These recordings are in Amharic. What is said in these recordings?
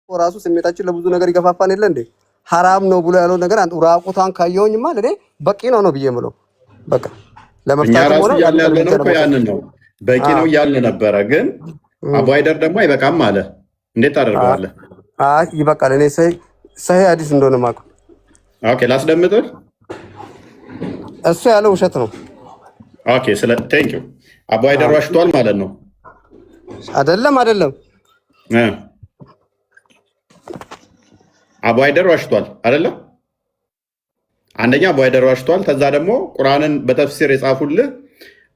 ራሱ ስሜታችን ለብዙ ነገር ይገፋፋን የለ እንዴ? ሐራም ነው ብሎ ያለው ነገር አንተ ራቁቷን ካየውኝማ ለኔ በቂ ነው ብዬ የምለው በቃ ለመፍታት ሆነ ያንን ነው በቂ ነው ያልን ነበረ። ግን አቡ ሃይደር ደግሞ አይበቃም አለ። እንዴት ታደርገዋለህ? ይበቃል። እኔ ሰሂህ ሐዲስ እንደሆነ ማውቀው። ኦኬ ላስደምጥህ። እሱ ያለው ውሸት ነው። ኦኬ ቴንክ ዩ። አቡ ሃይደር ዋሽቷል ማለት ነው? አይደለም አቡ ሃይደር ዋሽቷል አይደለም? አንደኛ አቡ ሃይደር ዋሽቷል። ከዛ ደግሞ ቁርአንን በተፍሲር የጻፉልህ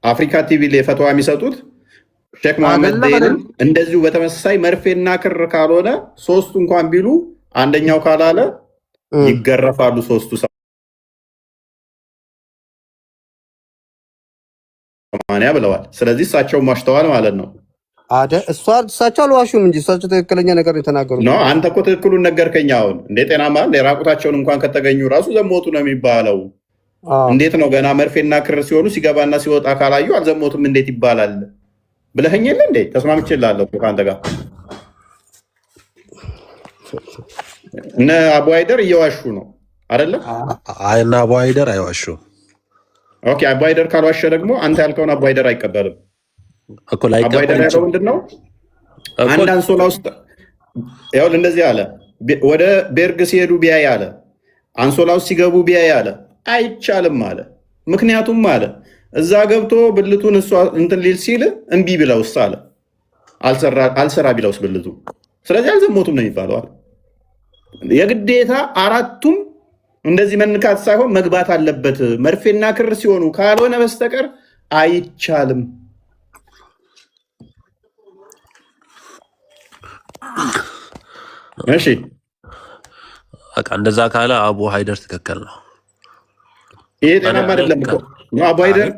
አፍሪካ ቲቪ ላይ ፈትዋ የሚሰጡት ሼክ መሐመድ ዘይንን እንደዚሁ በተመሳሳይ መርፌና ክር ካልሆነ ሶስቱ እንኳን ቢሉ አንደኛው ካላለ ይገረፋሉ ሶስቱ 80 ብለዋል። ስለዚህ እሳቸውም ዋሽተዋል ማለት ነው። እሳቸው አልዋሹም እንጂ እሳቸው ትክክለኛ ነገር የተናገሩት ነው። አንተ እኮ ትክክሉን ነገርከኝ። አሁን እንደ ጤናማ የራቁታቸውን እንኳን ከተገኙ ራሱ ዘሞቱ ነው የሚባለው። እንዴት ነው ገና መርፌና ክር ሲሆኑ ሲገባና ሲወጣ ካላዩ አልዘሞቱም እንዴት ይባላል ብለኸኝ የለ እንዴ? ተስማምቼልሃለሁ ከአንተ ጋር። እነ አቡ ሃይደር እየዋሹ ነው አይደለ? እነ አቡ ሃይደር አይዋሹም። ኦኬ አቡ ሃይደር ካልዋሸ ደግሞ አንተ ያልከውን አቡ ሃይደር አይቀበልም። አቡ ሃይደር ያለው ምንድን ነው? አንድ አንሶላ ውስጥ ይኸውልህ እንደዚህ አለ። ወደ ቤርግ ሲሄዱ ቢያይ አለ፣ አንሶላ ውስጥ ሲገቡ ቢያይ አለ አይቻልም አለ። ምክንያቱም አለ እዛ ገብቶ ብልቱን እሷ እንትን ሊል ሲል እምቢ ብለውስ አለ አልሰራ ቢለውስ ብልቱ፣ ስለዚህ አልዘሞቱም ነው የሚባለው አለ። የግዴታ አራቱም እንደዚህ መንካት ሳይሆን መግባት አለበት መርፌና ክር ሲሆኑ፣ ካልሆነ በስተቀር አይቻልም። እሺ በቃ እንደዛ ካለ አቡ ሃይደር ትክክል ነው። ይሄ ጤናማ አይደለም እኮ አቡ ሃይደር።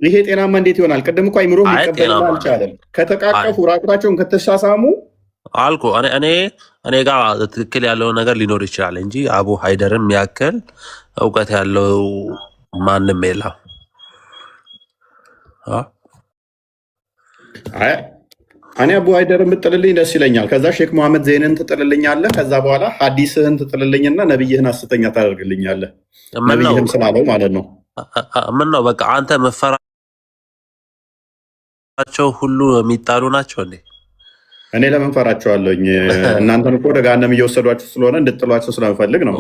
ይሄ ጤናማ እንዴት ይሆናል? ቅድም እኮ አይምሮ ሊቀበል አልቻለም። ከተቃቀፉ ራቁታቸውን ከተሳሳሙ አልኩ እኔ ጋር ትክክል ያለውን ነገር ሊኖር ይችላል እንጂ አቡ ሃይደርን የሚያክል እውቀት ያለው ማንም የለም። እኔ አቡ ሃይደርን ብጥልልኝ ደስ ይለኛል። ከዛ ሼክ መሐመድ ዘይንን ትጥልልኛለህ። ከዛ በኋላ ሐዲስህን ትጥልልኝና ነብይህን ሐሰተኛ ታደርግልኛለህ። ነብይህም ስላለው ማለት ነው። ምን ነው በቃ አንተ መፈራቸው ሁሉ የሚጣሉ ናቸው እንዴ? እኔ ለምን ፈራቸዋለሁኝ? እናንተን እኮ ወደ ገሃነም እየወሰዷቸው ስለሆነ እንድጥሏቸው ስለምፈልግ ነው።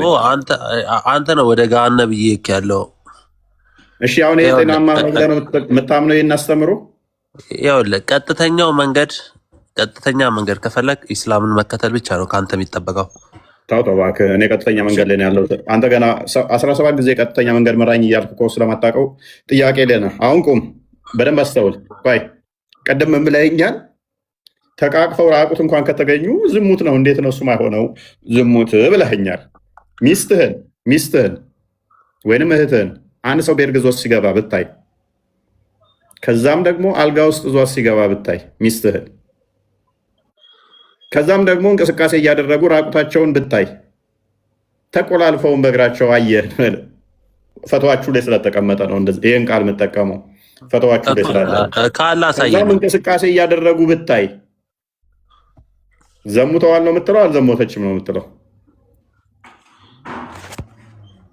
አንተ ነው ወደ ገሃነም እየሄድክ ያለው። እሺ አሁን የጤናማ መንገድ ነው የምታምነው? ይሄን አስተምሮ ይኸውልህ ቀጥተኛ መንገድ ከፈለግ ኢስላምን መከተል ብቻ ነው ከአንተ የሚጠበቀው። ተው እባክህ፣ እኔ ቀጥተኛ መንገድ ላይ ነው ያለው። አንተ ገና 17 ጊዜ ቀጥተኛ መንገድ መራኝ እያልክ እኮ ስለማታውቀው ጥያቄ ላይ ነህ። አሁን ቁም፣ በደንብ አስተውል። ቆይ ቀደም ምን ብለኸኛል? ተቃቅፈው ራቁት እንኳን ከተገኙ ዝሙት ነው። እንዴት ነው እሱ ማይሆነው ዝሙት ብለኸኛል። ሚስትህን ወይንም እህትህን አንድ ሰው ቤርግ ዞት ሲገባ ብታይ፣ ከዛም ደግሞ አልጋ ውስጥ ዟት ሲገባ ብታይ ሚስትህን፣ ከዛም ደግሞ እንቅስቃሴ እያደረጉ ራቁታቸውን ብታይ፣ ተቆላልፈውን በእግራቸው አየህ። ፈተዋችሁ ላይ ስለተቀመጠ ነው ይህን ቃል የምጠቀመው። ፈተዋችሁ ላይ ስላለ ከዛም እንቅስቃሴ እያደረጉ ብታይ ዘሙተዋል ነው የምትለው? አልዘሞተችም ነው የምትለው?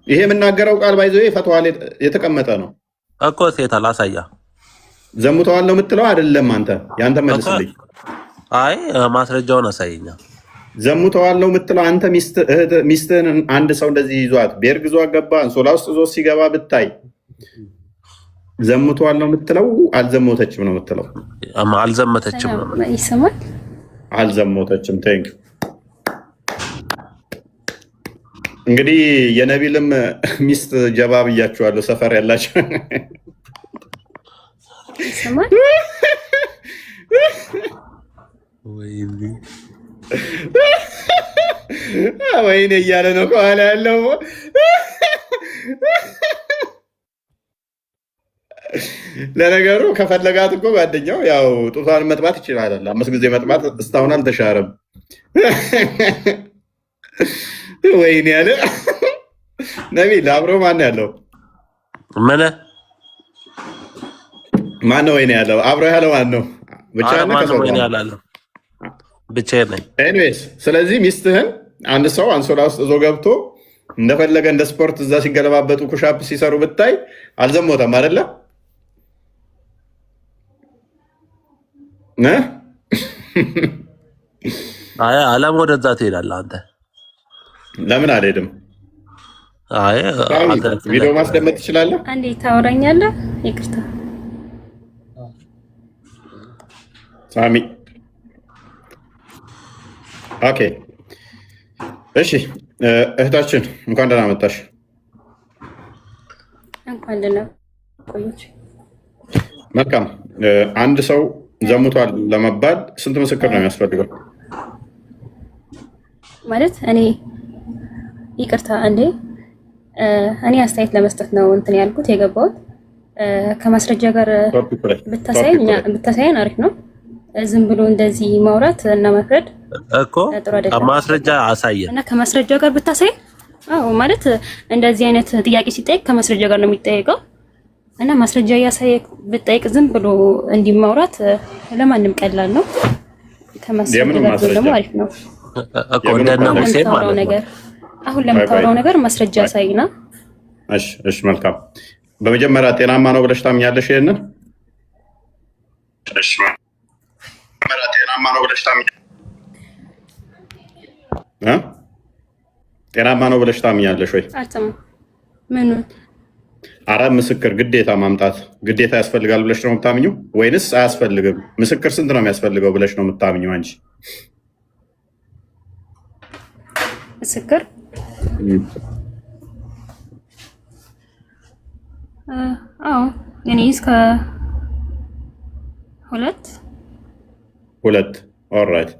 ይሄ የምናገረው ቃል ባይዘ ፈተዋ ላይ የተቀመጠ ነው እኮ። ሴት አላሳያ ዘሙተዋል ነው የምትለው? አይደለም። ያንተ መልስልኝ። አይ ማስረጃውን አሳየኛ። ዘሙተዋል ነው የምትለው አንተ? ሚስትህን አንድ ሰው እንደዚህ ይዟት ቤርግ ዟት ገባ አንሶላ ውስጥ ዞት ሲገባ ብታይ ዘሙተዋል ነው የምትለው? አልዘሞተችም ነው የምትለው? አልዘመተችም ነው ይሰማል። አልዘሞተችም። ቴንክ እንግዲህ የነቢልም ሚስት ጀባ ብያችኋለሁ። ሰፈር ያላቸው ይሰማል። ወይኔ እያለ ነው ከኋላ ያለው። ለነገሩ ከፈለጋት እኮ ጓደኛው ያው ጡቷን መጥባት ይችላል። 5 ጊዜ መጥባት እስካሁን አልተሻረም። ወይኔ ያለ ነቢል አብሮ ማን ያለው? ማነው ወይኔ ያለው? አብሮ ያለው ማን ነው? ብቻ ብቻዬን ነኝ። ኤኒዌይስ ስለዚህ ሚስትህን አንድ ሰው አንሶላ ውስጥ እዞ ገብቶ እንደፈለገ እንደ ስፖርት እዛ ሲገለባበጡ ኩሻፕ ሲሰሩ ብታይ አልዘሞተም አይደለ? አለም ወደዛ ትሄዳለህ አንተ። ለምን አልሄድም? ቪዲዮ ማስደመጥ ትችላለህ? አንዴ ታወራኛለህ? ይቅርታ ሳሚ። ኦኬ እሺ፣ እህታችን እንኳን ደህና መጣሽ። እንኳን ደህና ቆየች። መልካም። አንድ ሰው ዘሙቷል ለመባል ስንት ምስክር ነው የሚያስፈልገው? ማለት ይቅርታ አንዴ እኔ አስተያየት ለመስጠት ነው እንትን ያልኩት የገባሁት። ከማስረጃ ጋር ብታሳየን አሪፍ ነው። ዝም ብሎ እንደዚህ ማውራት እና መፍረድ እኮ ማስረጃ አሳየን እና ከማስረጃ ጋር ብታሳይ። አዎ ማለት እንደዚህ አይነት ጥያቄ ሲጠይቅ ከማስረጃ ጋር ነው የሚጠየቀው እና ማስረጃ እያሳየ ብጠይቅ ዝም ብሎ እንዲህ ማውራት ለማንም ቀላል ነው። ከማስረጃ ጋር ደግሞ አሪፍ ነው እኮ እንደና ሙሴ ማለት ነው። አሁን ለምታወራው ነገር ማስረጃ አሳይና። እሺ መልካም። በመጀመሪያ ጤናማ ነው ብለሽ ታምኛለሽ? ይሄንን እሺ ጤናማ ነው ብለሽ ታምኛለሽ? ጤናማ ነው ብለሽ ታምኛለሽ ወይ? ምን አራት ምስክር ግዴታ ማምጣት ግዴታ ያስፈልጋል ብለሽ ነው የምታምኚው ወይንስ አያስፈልግም? ምስክር ስንት ነው የሚያስፈልገው ብለሽ ነው የምታምኚው አንቺ? ምስክር አዎ እኔ እስከ ሁለት ኦልራይት።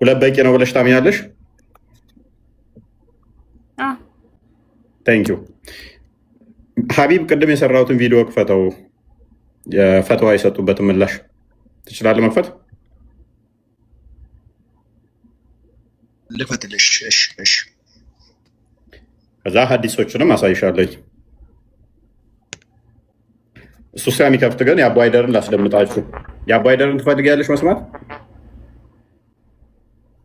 ሁለት በቂ ነው ብለሽ ታምኛለሽ? ታንክ ዩ ሀቢብ። ቅድም የሰራሁትን ቪዲዮ ክፈተው። የፈተዋ የሰጡበትን ምላሽ ትችላለህ መክፈት? ልፈትልሽ። እሺ ከዛ ሀዲሶችንም አሳይሻለኝ። እሱ ስለሚከፍት ግን የአቡ ሃይደርን ላስደምጣችሁ። የአቡ ሃይደርን ትፈልጊያለሽ መስማት?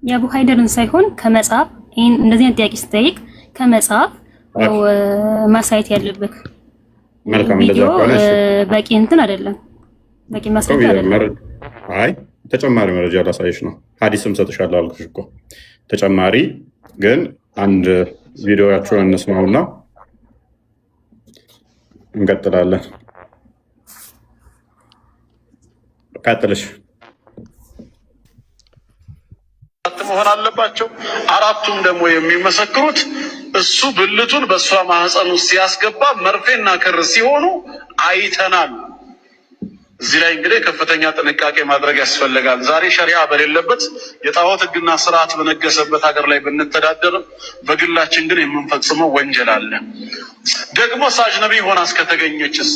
የአቡ ሃይደርን ሳይሆን ከመጽሐፍ ይሄን እንደዚህ አይነት ጥያቄ ስጠይቅ ከመጽሐፍ ነው ማሳየት ያለብህ። መልካም። እንደዛ ከሆነ በቂ እንትን አይደለም፣ በቂ ማስረጃ አይደለም። አይ ተጨማሪ መረጃ ላሳይሽ ነው። ሀዲስም ሰጥሻለሁ አልኩሽ እኮ። ተጨማሪ ግን አንድ ቪዲዮያቸውን እንስማውና እንቀጥላለን። ቀጥልሽ። መሆን አለባቸው። አራቱም ደግሞ የሚመሰክሩት እሱ ብልቱን በእሷ ማህፀን ውስጥ ሲያስገባ መርፌና ክር ሲሆኑ አይተናል። እዚህ ላይ እንግዲህ ከፍተኛ ጥንቃቄ ማድረግ ያስፈልጋል። ዛሬ ሸሪዓ በሌለበት የጣዖት ሕግና ስርዓት በነገሰበት ሀገር ላይ ብንተዳደርም በግላችን ግን የምንፈጽመው ወንጀል አለ። ደግሞ አጅነቢ ሆና እስከተገኘችስ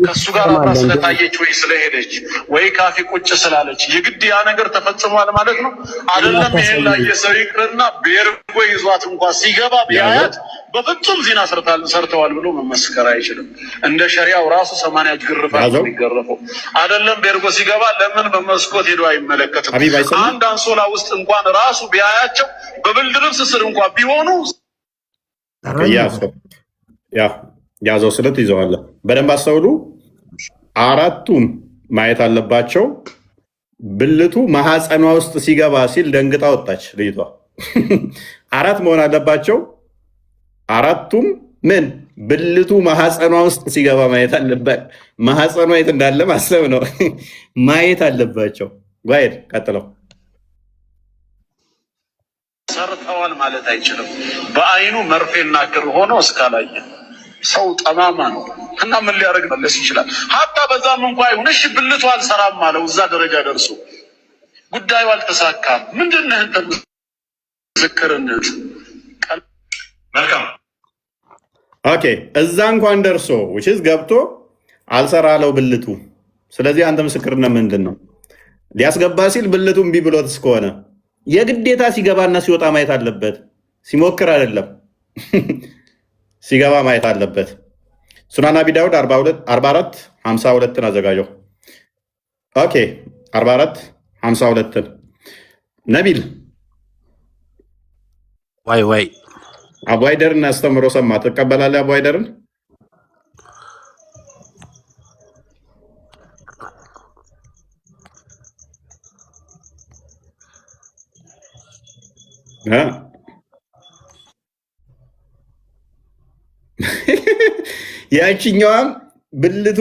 ከሱ ጋር አብራ ስለታየች ወይ ስለሄደች ወይ ካፊ ቁጭ ስላለች የግድ ያ ነገር ተፈጽሟል ማለት ነው አይደለም። ይሄን ላይ የሰው ይቅርና ቤርጎ ይዟት እንኳን ሲገባ ቢያያት በፍጹም ዚና ሰርተዋል ብሎ መመስከር አይችልም። እንደ ሸሪዓው ራሱ 80 ግርፋት የሚገረፈው አይደለም። ቤርጎ ሲገባ ለምን በመስኮት ሄዶ አይመለከትም? አንድ አንሶላ ውስጥ እንኳን ራሱ ቢያያቸው በብልድ ልብስ ስር እንኳን ቢሆኑ ያዘው ስለት ይዘዋል። በደንብ አስተውሉ። አራቱም ማየት አለባቸው። ብልቱ ማህፀኗ ውስጥ ሲገባ ሲል ደንግጣ ወጣች ልጅቷ። አራት መሆን አለባቸው። አራቱም ምን ብልቱ ማህፀኗ ውስጥ ሲገባ ማየት አለበት። ማህፀኗ የት እንዳለ ማሰብ ነው። ማየት አለባቸው። ጓሄድ ቀጥለው ሰርተዋል ማለት አይችልም። በአይኑ መርፌና ክር ሆኖ እስካላየ ሰው ጠማማ ነው እና ምን ሊያደርግ መለስ ይችላል? ሀታ በዛም እንኳን ይሁን እሺ ብልቱ አልሰራም አለው። እዛ ደረጃ ደርሶ ጉዳዩ አልተሳካም። ምንድነው እንተ ምስክርነት? መልካም ኦኬ። እዛ እንኳን ደርሶ which ገብቶ አልሰራ አለው ብልቱ። ስለዚህ አንተ ምስክርነት ምንድን ነው? ሊያስገባ ሲል ብልቱ እምቢ ብሎት እስከሆነ የግዴታ ሲገባና ሲወጣ ማየት አለበት። ሲሞክር አይደለም ሲገባ ማየት አለበት። ሱናን አቢ ዳውድ 44:52 አዘጋጀው። ኦኬ 44:52 ነቢል ወይ አቡ ሃይደርን አስተምሮ ሰማ ትቀበላለህ? አቡ ሃይደርን ያቺኛዋም ብልቷ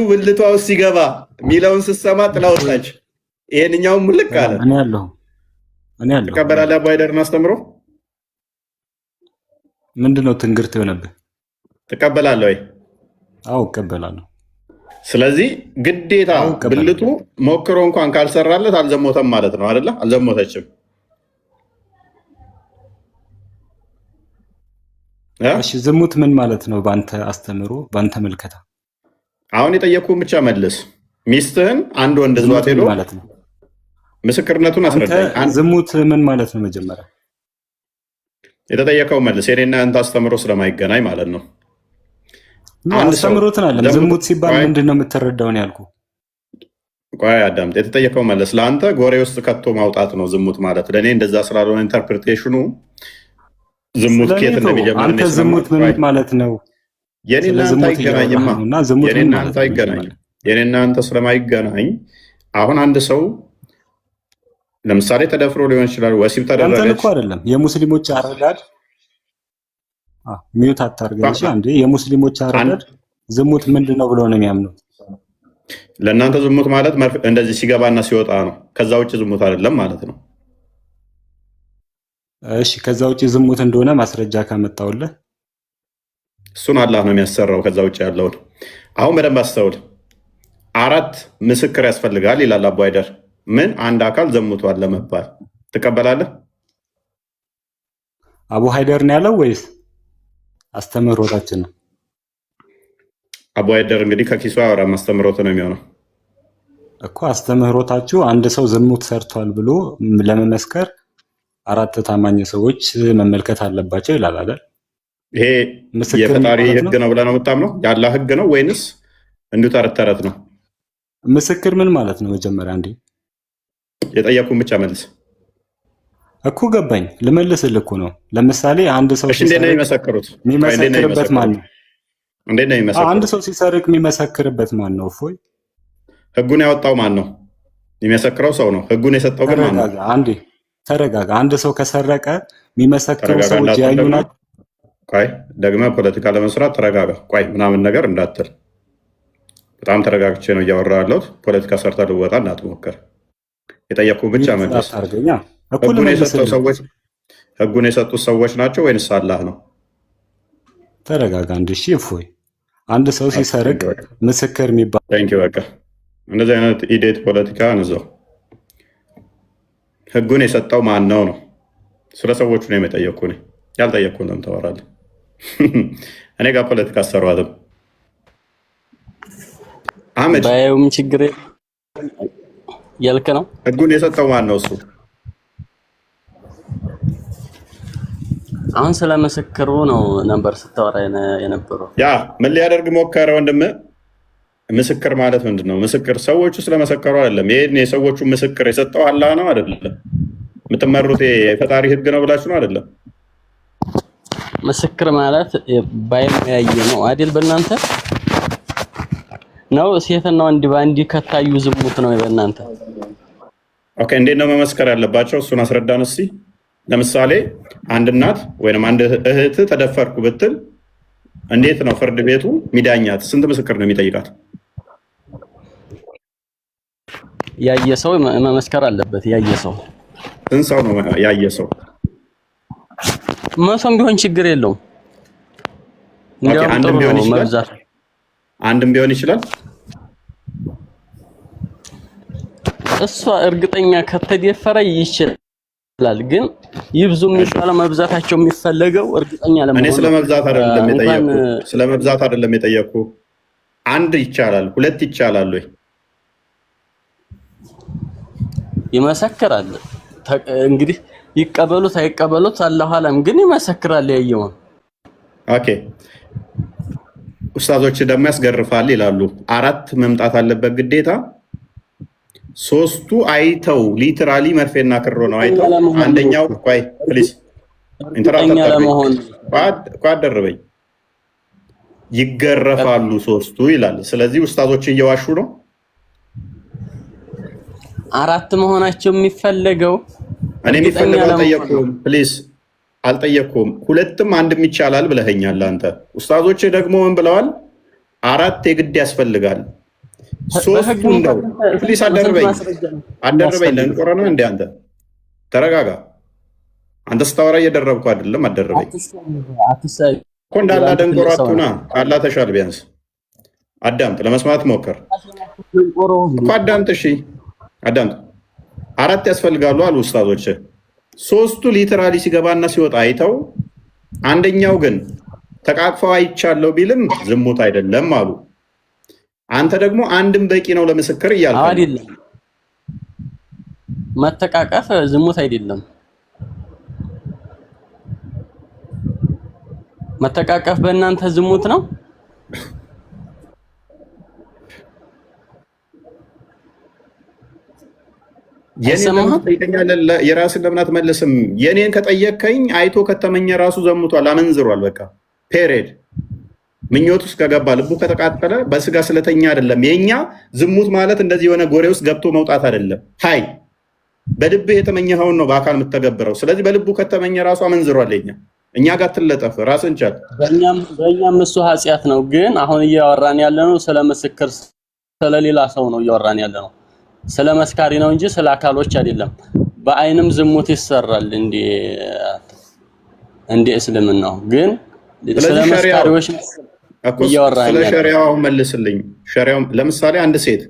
ውስጥ ሲገባ ሚለውን ስትሰማ ጥላውታች ይሄንኛውም ሙልቅ አለ። እኔ ያለሁ ትቀበላለህ? አቡ ሃይደርን አስተምሮ ምንድነው ትንግርት የሆነብህ? ትቀበላለህ ወይ? አዎ እቀበላለሁ። ስለዚህ ግዴታ ብልቱ ሞክሮ እንኳን ካልሰራለት አልዘሞተም ማለት ነው አይደለ? አልዘሞተችም። እሺ ዝሙት ምን ማለት ነው? ባንተ አስተምሮ ባንተ መልከታ አሁን የጠየቅኩህን ብቻ መልስ። ሚስትህን አንድ ወንድ ዟት ሄዶ ማለት ነው ምስክርነቱን አስረዳኝ። ዝሙት ምን ማለት ነው? መጀመሪያ የተጠየቀው መልስ። የኔና አንተ አስተምሮ ስለማይገናኝ ማለት ነው። አስተምሮትን አለ። ዝሙት ሲባል ምንድን ነው የምትረዳውን ያልኩ። ቆይ አዳምጥ። የተጠየቀው መልስ ለአንተ ጎሬ ውስጥ ከቶ ማውጣት ነው ዝሙት ማለት። ለእኔ እንደዛ ስላልሆነ ኢንተርፕሪቴሽኑ ዝሙት ኬት እንደሚጀምር አንተ ዝሙት ምን ማለት ነው? የኔና አንተ አይገናኝማ። የኔና አንተ ስለማይገናኝ አሁን አንድ ሰው ለምሳሌ ተደፍሮ ሊሆን ይችላል፣ ወሲብ ተደረገች። አንተ እኮ አይደለም የሙስሊሞች አረዳድ ሚዩት አታርገሽ አንዴ። የሙስሊሞች አረዳድ ዝሙት ምንድነው ብለው ነው የሚያምኑት? ለእናንተ ዝሙት ማለት እንደዚህ ሲገባና ሲወጣ ነው። ከዛ ውጭ ዝሙት አይደለም ማለት ነው። እሺ ከዛ ውጭ ዝሙት እንደሆነ ማስረጃ ካመጣውልህ እሱን አላህ ነው የሚያሰራው። ከዛ ውጭ ያለውን አሁን በደንብ አስተውል። 4 ምስክር ያስፈልጋል ይላል አቡ ሃይደር። ምን አንድ አካል ዘሙቷል ለመባል ትቀበላለህ? አቡ ሃይደር ነው ያለው ወይስ አስተምህሮታችን ነው? አቡ ሃይደር እንግዲህ ከኪሱ አወራም አስተምህሮት ነው የሚሆነው እኮ። አስተምህሮታችሁ አንድ ሰው ዝሙት ሰርቷል ብሎ ለመመስከር 4 ታማኝ ሰዎች መመልከት አለባቸው ይላል አይደል? ይሄ የፈጣሪ ህግ ነው ብለህ ነው የምታምነው? ያለ ህግ ነው ወይንስ እንዲሁ ተረት ተረት ነው? ምስክር ምን ማለት ነው? መጀመሪያ እንዴ የጠየቁን ብቻ መልስ እኮ ገባኝ። ልመልስልህ እኮ ነው። ለምሳሌ አንድ ሰው የሚመሰክርበት ማን ነው? አንድ ሰው ሲሰርቅ የሚመሰክርበት ማን ነው? እፎይ ህጉን ያወጣው ማን ነው? የሚመሰክረው ሰው ነው። ህጉን የሰጠው ግን ማን ነው? አንዴ ተረጋጋ። አንድ ሰው ከሰረቀ የሚመሰክሩ ሰዎች ያዩ ናቸው። ቆይ ደግመህ ፖለቲካ ለመስራት ተረጋጋ። ቆይ ምናምን ነገር እንዳትል። በጣም ተረጋግቼ ነው እያወራ ያለሁት። ፖለቲካ ሰርታ ልወጣ እንዳትሞክር። የጠየቁን ብቻ መልስ። ህጉን የሰጡት ሰዎች ናቸው ወይንስ አላህ ነው? ተረጋጋ። አንድ ሺ እፎይ። አንድ ሰው ሲሰርቅ ምስክር የሚባል በቃ እንደዚህ አይነት ኢዴት ፖለቲካ እንዘው። ህጉን የሰጠው ማን ነው ነው? ስለ ሰዎቹ ነው የጠየቅኩ። ያልጠየቅኩ ነው ተወራለህ። እኔ ጋር ፖለቲካ አሰሯትም አህመድ ባየውም ችግር ያልከ ነው። ህጉን የሰጠው ማን ነው? እሱ አሁን ስለመሰከሩ ነው ነበር ስታወራ የነበረው። ያ ምን ሊያደርግ ሞከረ ወንድም? ምስክር ማለት ምንድን ነው? ምስክር ሰዎቹ ስለመሰከሩ አይደለም። ይሄን የሰዎቹ ምስክር የሰጠው አላህ ነው አይደለም? የምትመሩት የፈጣሪ ህግ ነው ብላችሁ ነው አይደለም? ምስክር ማለት ባይም ያየ ነው አይደል? በእናንተ ነው ሴትና ወንድ ባንዲ ከታዩ ዝሙት ነው በእናንተ። ኦኬ እንዴት ነው መመስከር ያለባቸው? እሱን አስረዳን እስቲ። ለምሳሌ አንድ እናት ወይንም አንድ እህት ተደፈርኩ ብትል እንዴት ነው ፍርድ ቤቱ ሚዳኛት? ስንት ምስክር ነው የሚጠይቃት? ያየ ሰው መመስከር አለበት። ያየ ሰው ስንት ሰው ነው ያየ ሰው? መቶም ቢሆን ችግር የለውም። አንድም ቢሆን ይችላል። አንድም ቢሆን ይችላል። እሷ እርግጠኛ ከተደፈረ ይችላል። ግን ይብዙ የሚባለው መብዛታቸው የሚፈለገው እርግጠኛ ለመሆን። እኔ ስለመብዛት አይደለም የጠየኩ፣ ስለመብዛት አይደለም የጠየኩ። አንድ ይቻላል፣ ሁለት ይቻላል ወይ? ይመሰክራል። እንግዲህ ይቀበሉት አይቀበሉት አላሁ አለም፣ ግን ይመሰክራል ያየውን። ኦኬ ኡስታዞች ደግሞ ያስገርፋል ይላሉ። 4 መምጣት አለበት ግዴታ። ሶስቱ አይተው ሊትራሊ መርፌና ክሮ ነው አይተው። አንደኛው ቆይ ፕሊዝ ኢንተራፕት አደረበኝ ይገረፋሉ ሶስቱ ይላል። ስለዚህ ኡስታዞች እየዋሹ ነው። አራት መሆናቸው የሚፈለገው እኔ የሚፈልገው አልጠየኩም። ፕሊዝ አልጠየኩም። ሁለትም አንድም ይቻላል ብለኸኛል አንተ። ኡስታዞች ደግሞ ምን ብለዋል? አራት የግድ ያስፈልጋል። ሶስቱ ነው። ፕሊዝ አደረበኝ ለንቆረና እንደ አንተ ተረጋጋ። አንተ ስታወራ እየደረብኩ አይደለም። አደረበኝ እኮ እንዳላ ደንቆራቱና ካላ ተሻል ቢያንስ አዳምጥ፣ ለመስማት ሞከር እኮ አዳምጥ። እሺ አዳምጥ። አራት ያስፈልጋሉ አሉ ኡስታዞች። ሶስቱ ሊትራሊ ሲገባና ሲወጣ አይተው፣ አንደኛው ግን ተቃቅፈው አይቻለው ቢልም ዝሙት አይደለም አሉ። አንተ ደግሞ አንድም በቂ ነው ለምስክር እያልከ አይደለም። መተቃቀፍ ዝሙት አይደለም። መተቃቀፍ በእናንተ ዝሙት ነው። የራስን ለምን አትመልስም? የኔን ከጠየቀኝ አይቶ ከተመኘ ራሱ ዘሙቷል፣ አመንዝሯል። በቃ ፔሬድ። ምኞት ውስጥ ከገባ ልቡ ከተቃጠለ በስጋ ስለተኛ አይደለም። የኛ ዝሙት ማለት እንደዚህ የሆነ ጎሬ ውስጥ ገብቶ መውጣት አይደለም። ሀይ በልብህ የተመኘኸውን ነው በአካል የምትተገብረው። ስለዚህ በልቡ ከተመኘ ራሱ አመንዝሯል። እኛ ጋር ትለጠፍ ራስን ቻል። በእኛም እሱ ኃጢአት ነው። ግን አሁን እያወራን ያለነው ስለ ምስክር ስለሌላ ሰው ነው እያወራን ያለነው። ስለ መስካሪ ነው እንጂ ስለ አካሎች አይደለም። በአይንም ዝሙት ይሰራል እንደ እስልምናው። ግን ስለ መስካሪዎች እያወራን ያለነው። ስለ ሸሪዓው መልስልኝ። ሸሪዓው ለምሳሌ አንድ ሴት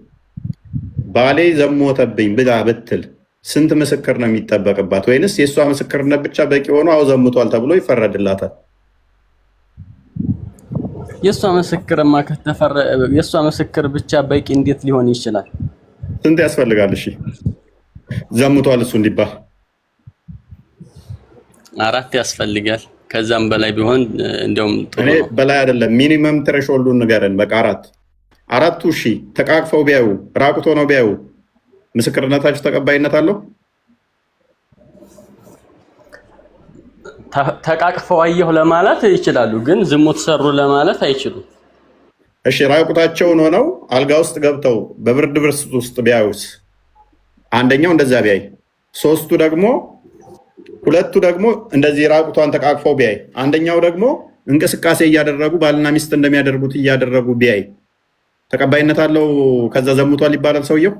ባሌ ዘሞተብኝ ብላ ብትል ስንት ምስክር ነው የሚጠበቅባት? ወይንስ የእሷ ምስክርነት ብቻ በቂ ሆኖ አው ዘሙቷል ተብሎ ይፈረድላታል? የእሷ ምስክር ብቻ በቂ እንዴት ሊሆን ይችላል? ስንት ያስፈልጋል? እሺ ዘሙቷል እሱ እንዲባል 4 ያስፈልጋል። ከዛም በላይ ቢሆን እንደውም ጥሩ ነው። በላይ አይደለም፣ ሚኒመም ትሬሾልዱን ንገረን። በቃ አራቱ እሺ ተቃቅፈው ቢያዩ ራቁቶ ነው ቢያዩ ምስክርነታችሁ ተቀባይነት አለው? ተቃቅፈው አየሁ ለማለት ይችላሉ፣ ግን ዝሙት ሰሩ ለማለት አይችሉም። እሺ ራቁታቸውን ሆነው አልጋ ውስጥ ገብተው በብርድ ልብስ ውስጥ ቢያዩስ? አንደኛው እንደዛ ቢያይ፣ ሁለቱ ደግሞ እንደዚህ ራቁቷን ተቃቅፈው ቢያይ፣ አንደኛው ደግሞ እንቅስቃሴ እያደረጉ ባልና ሚስት እንደሚያደርጉት እያደረጉ ቢያይ ተቀባይነት አለው? ከዛ ዘሙቷል ይባላል ሰውየው?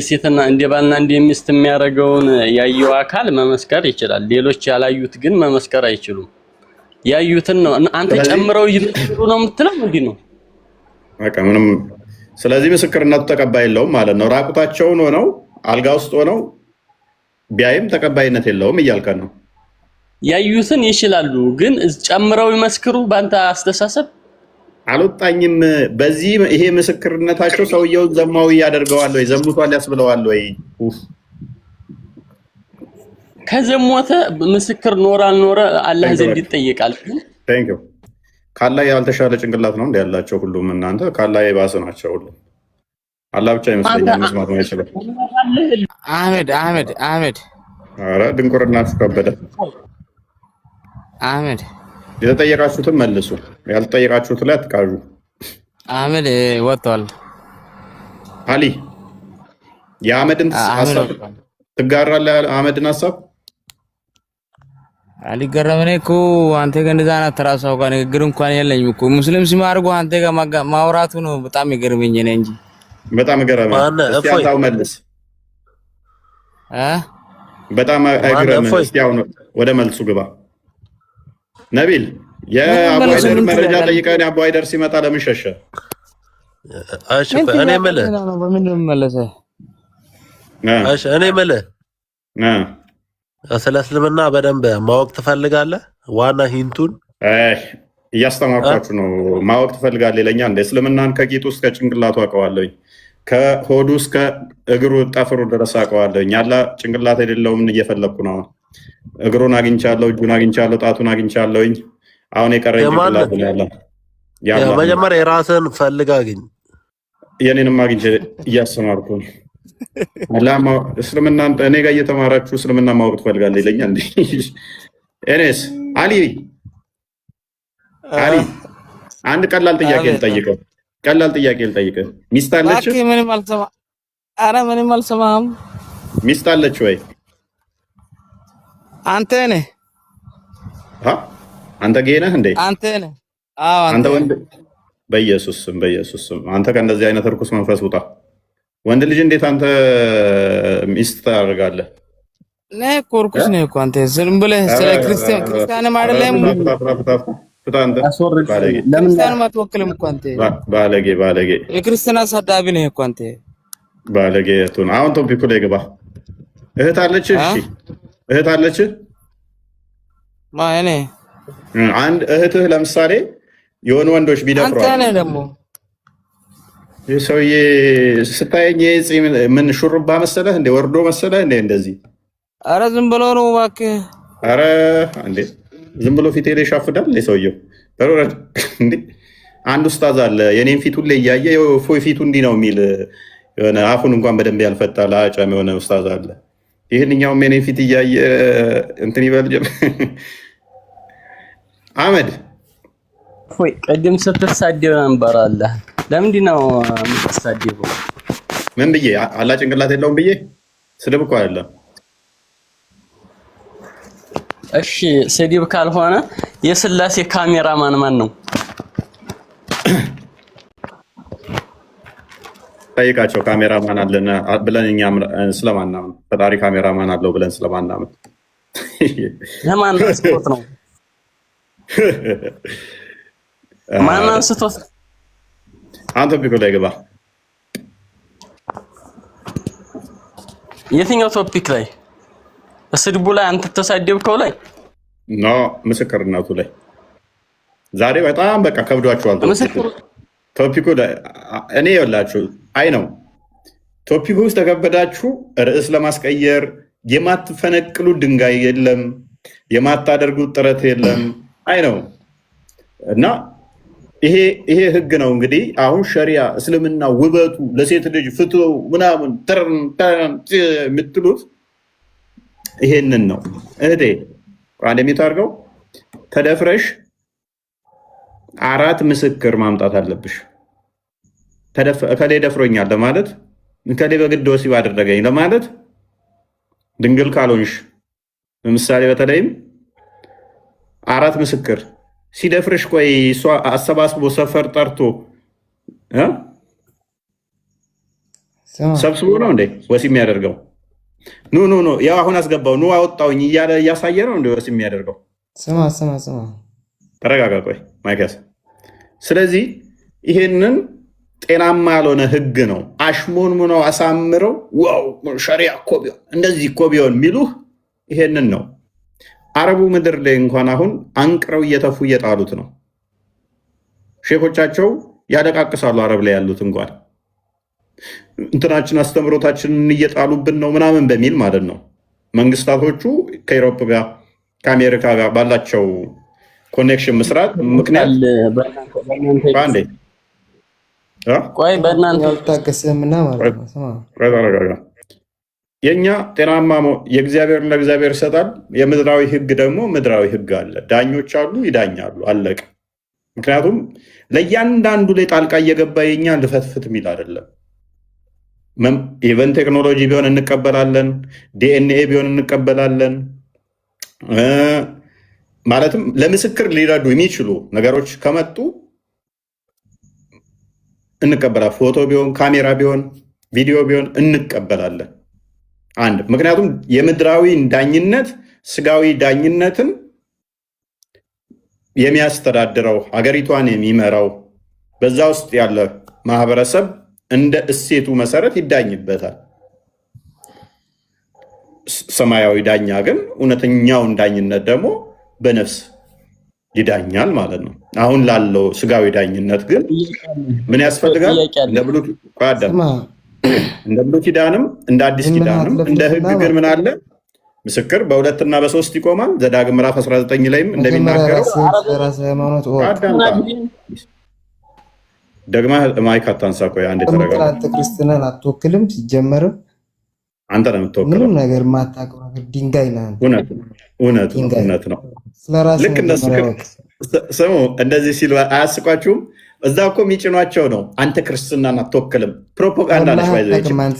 ሴትና እንደ ባልና እንደ ሚስት የሚያደርገውን ያየው አካል መመስከር ይችላል። ሌሎች ያላዩት ግን መመስከር አይችሉም። ያዩትን ነው አንተ ጨምረው ይመስሉ ነው የምትለው እንዴ ነው? በቃ ምንም። ስለዚህ ምስክርነቱ ተቀባይ የለውም ማለት ነው። ራቁታቸውን ሆነው አልጋ ውስጥ ሆነው ቢያይም ተቀባይነት የለውም እያልከ ነው። ያዩትን ይችላሉ፣ ግን ጨምረው ይመስክሩ በአንተ አስተሳሰብ አልወጣኝም። በዚህ ይሄ ምስክርነታቸው ሰውየውን ዘማዊ ያደርገዋል ወይ ዘሙቷል ያስብለዋል ወይ? ከዘሞተ ምስክር ኖረ አልኖረ አላህ ዘንድ ይጠየቃል። ቴንክ ዩ። ካላህ ያልተሻለ ጭንቅላት ነው እንደ ያላቸው ሁሉም። እናንተ ካላህ የባሰ ናቸው ሁሉም። አላህ ብቻ ይመስለኛል መስማት ነው ይችላል። አህመድ ኧረ ድንቁርናችሁ ከበደ። አህመድ የተጠየቃችሁትን መልሱ፣ ያልተጠየቃችሁት ላይ አትቃዡ። አህመድ ወጥቷል። አሊ የአህመድን ሀሳብ ትጋራለህ? አህመድን ሀሳብ አልገረመኝ እኮ አንተ ጋር እንደዛ አይነት ተራሳው ጋር ንግግር እንኳን የለኝም እኮ ሙስሊም ሲማርጉ አንተ ጋር ማውራቱ ነው በጣም ይገርመኝ ነው እንጂ በጣም ይገርመኝ። እስቲ አንተው መልስ። በጣም አይገርምም? እስቲ አሁን ወደ መልሱ ግባ። ነቢል የአቡሃይደር መረጃ ጠይቀን የአቡሃይደር ሲመጣ ለምን ሸሸ? እሺ እኔ የምልህ ስለ እስልምና በደንብ ማወቅ ትፈልጋለህ? ዋና ሂንቱን እያስተማርኳችሁ ነው። ማወቅ ትፈልጋለህ ይለኛል። እንደ እስልምናን ከቂጡ እስከ ጭንቅላቱ አውቀዋለሁኝ፣ ከሆዱ እስከ እግሩ ጠፍሩ ድረስ አውቀዋለሁኝ። ያላ ጭንቅላት የሌለውም እየፈለግኩ ነው። እግሩን አግኝቻለሁ፣ እጁን አግኝቻለሁ፣ ጣቱን አግኝቻለሁኝ። አሁን የቀረኝ ጭንቅላት ነው ያለው። መጀመሪያ የራስን ፈልግ አግኝ። የኔንም አግኝቼ እያስተማርኩ ነው። እስልምና እኔ ጋር እየተማራችሁ እስልምና ማወቅ ትፈልጋለህ ይለኛል እንዴ? ኤኔስ አሊ አንድ ቀላል ጥያቄ ልጠይቅህ። ሚስት አለች? ምንም አልሰማም። ኧረ ምንም አልሰማም። ሚስት አለች ወይ? አንተ ነህ? አንተ ጌ ነህ እንዴ? አንተ ነህ? አዎ አንተ ወንድ። በኢየሱስ ስም አንተ ከእንደዚህ አይነት እርኩስ መንፈስ ውጣ። ወንድ ልጅ እንዴት አንተ ሚስት ታደርጋለህ? ነህ እኮ እርኩስ ነህ እኮ አንተ። ዝም ብለህ ስለ ክርስቲያንም አይደለም ክርስቲያንም አትወክልም እኮ አንተ። ባለጌ የክርስትና አሳዳቢ ነህ እኮ አንተ ባለጌ። አሁን ቶፒኩ ላይ ግባ። እህት አለች? እሺ እህት አለች? ማኔ አንድ እህትህ ለምሳሌ የሆኑ ወንዶች ቢደፍሯት፣ አንተ ነህ ደግሞ ይህ ሰውዬ ስታየኝ ምን ሹሩባ መሰለህ እንዴ? ወርዶ መሰለህ እንዴ? እንደዚህ አረ ዝም ብሎ ነው እባክህ። አረ እንዴ ዝም ብሎ ፊቴ ላይ ይሻፍዳል ሰውየው። እንዴ አንድ ኡስታዝ አለ የኔን ፊት ሁሌ እያየ ፎይ ፊቱ እንዲህ ነው የሚል የሆነ አፉን እንኳን በደንብ ያልፈታ ለአጫም የሆነ ኡስታዝ አለ። ይህንኛውም የኔን ፊት እያየ እንትን ይበል አህመድ ወይ ቅድም ስትሳደብ ነበር አለ። ለምንድን ነው የምትሳደበው? ምን ብዬ አላ ጭንቅላት የለውም ብዬ? ስድብ እኮ አይደለም። እሺ ስድብ ካልሆነ የስላሴ ካሜራማን ማን ነው? ጠይቃቸው። ካሜራማን አለን ብለን እኛ ስለማናምን ፈጣሪ ካሜራማን አለው ብለን ስለማናምን ለማን አንስቶት ነው? ማን አንስቶት? አንተ ቶፒክ ላይ ግባ። የትኛው ቶፒክ ላይ? ስድቡ ላይ አንተ ተሳደብከው ላይ ኖ ምስክርነቱ ላይ ዛሬ በጣም በቃ ከብዷቸዋል። ቶፒኩ እኔ ይኸውላችሁ አይ ነው ቶፒኩ ውስጥ ተከበዳችሁ ርዕስ ለማስቀየር የማትፈነቅሉ ድንጋይ የለም፣ የማታደርጉት ጥረት የለም። አይ ነው እና ይሄ ህግ ነው እንግዲህ። አሁን ሸሪያ እስልምና ውበቱ ለሴት ልጅ ፍትው ምናምን የምትሉት ይሄንን ነው። እህቴ አንድ የሚታርገው ተደፍረሽ 4 ምስክር ማምጣት አለብሽ። እከሌ ደፍሮኛል ለማለት፣ እከሌ በግድ ወሲብ አደረገኝ ለማለት ድንግል ካልሆንሽ ለምሳሌ በተለይም 4 ምስክር ሲደፍርሽ ቆይ እሷ አሰባስቦ ሰፈር ጠርቶ ሰብስቦ ነው እንዴ ወሲብ የሚያደርገው? ኑ ያው አሁን አስገባው ኑ አወጣውኝ እያለ እያሳየ ነው እንደ ወሲብ የሚያደርገው። ስማ ተረጋጋ፣ ቆይ ማይከስ። ስለዚህ ይሄንን ጤናማ ያልሆነ ህግ ነው። አሽሞንሙነው አሳምረው ዋው ሸሪያ እኮ ቢሆን እንደዚህ እኮ ቢሆን የሚሉህ ይሄንን ነው። አረቡ ምድር ላይ እንኳን አሁን አንቅረው እየተፉ እየጣሉት ነው። ሼኮቻቸው ያደቃቅሳሉ። አረብ ላይ ያሉት እንኳን እንትናችን አስተምሮታችንን እየጣሉብን ነው ምናምን በሚል ማለት ነው። መንግስታቶቹ ከአውሮፓ ጋር ከአሜሪካ ጋር ባላቸው ኮኔክሽን መስራት ምክንያት ቆይ በእናንተ የእኛ ጤናማ የእግዚአብሔር ለእግዚአብሔር ይሰጣል። የምድራዊ ህግ ደግሞ ምድራዊ ህግ አለ። ዳኞች አሉ፣ ይዳኛሉ። አለቀ። ምክንያቱም ለእያንዳንዱ ላይ ጣልቃ እየገባ የኛ ልፈትፍት የሚል አይደለም። ኢቨን ቴክኖሎጂ ቢሆን እንቀበላለን፣ ዲኤንኤ ቢሆን እንቀበላለን። ማለትም ለምስክር ሊረዱ የሚችሉ ነገሮች ከመጡ እንቀበላለን። ፎቶ ቢሆን፣ ካሜራ ቢሆን፣ ቪዲዮ ቢሆን እንቀበላለን። አንድ ምክንያቱም የምድራዊ ዳኝነት ስጋዊ ዳኝነትን የሚያስተዳድረው ሀገሪቷን የሚመራው በዛ ውስጥ ያለ ማህበረሰብ እንደ እሴቱ መሰረት ይዳኝበታል። ሰማያዊ ዳኛ ግን እውነተኛውን ዳኝነት ደግሞ በነፍስ ይዳኛል ማለት ነው። አሁን ላለው ስጋዊ ዳኝነት ግን ምን ያስፈልጋል? እንደ ብሉይ ኪዳንም እንደ አዲስ ኪዳንም እንደ ህግ ግን ምን አለ? ምስክር በ2 እና በ3 ይቆማል። ዘዳግም ምዕራፍ 19 ላይም እንደሚናገረው ደግማ ማይክ አታንሳ። ቆይ አንዴ ተረጋጋ። አንተ ክርስትናን አትወክልም ሲጀመርም አንተ ነው የምትወክለው። ምንም ነገር ማታውቀው ነገር ድንጋይ ነህ። እውነት ነው። ስለራስህ ልክ እነሱ ስሙ እንደዚህ ሲሉ አያስቋችሁም? እዛ እኮ የሚጭኗቸው ነው። አንተ ክርስትናን አትወክልም ፕሮፓጋንዳ ነሽ።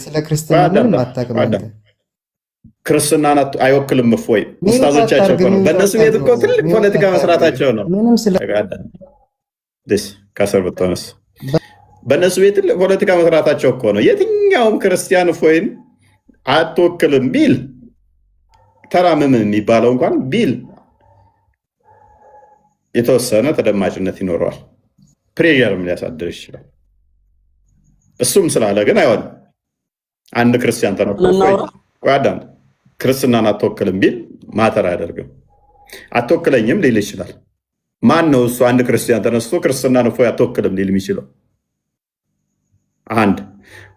ስለ ክርስትና ምንም አታውቅም አንተ። ክርስትናን አይወክልም እፎይ ኡስታዞቻቸው እኮ ነው። በእነሱ ቤት እኮ ትልቅ ፖለቲካ መስራታቸው ነው። ከስር ብትሆንስ በእነሱ ቤት ትልቅ ፖለቲካ መስራታቸው እኮ ነው። የትኛውም ክርስቲያን እፎይን አትወክልም ቢል ተራምም የሚባለው እንኳን ቢል የተወሰነ ተደማጭነት ይኖረዋል። ፕሬዠርም ሊያሳድር ይችላል። እሱም ስላለ ግን አይሆንም። አንድ ክርስቲያን ተነቆ ክርስትናን አትወክልም ቢል ማተር አያደርግም። አትወክለኝም ሊል ይችላል። ማን ነው እሱ? አንድ ክርስቲያን ተነስቶ ክርስትናን እፎይ አትወክልም ሊል የሚችለው? አንድ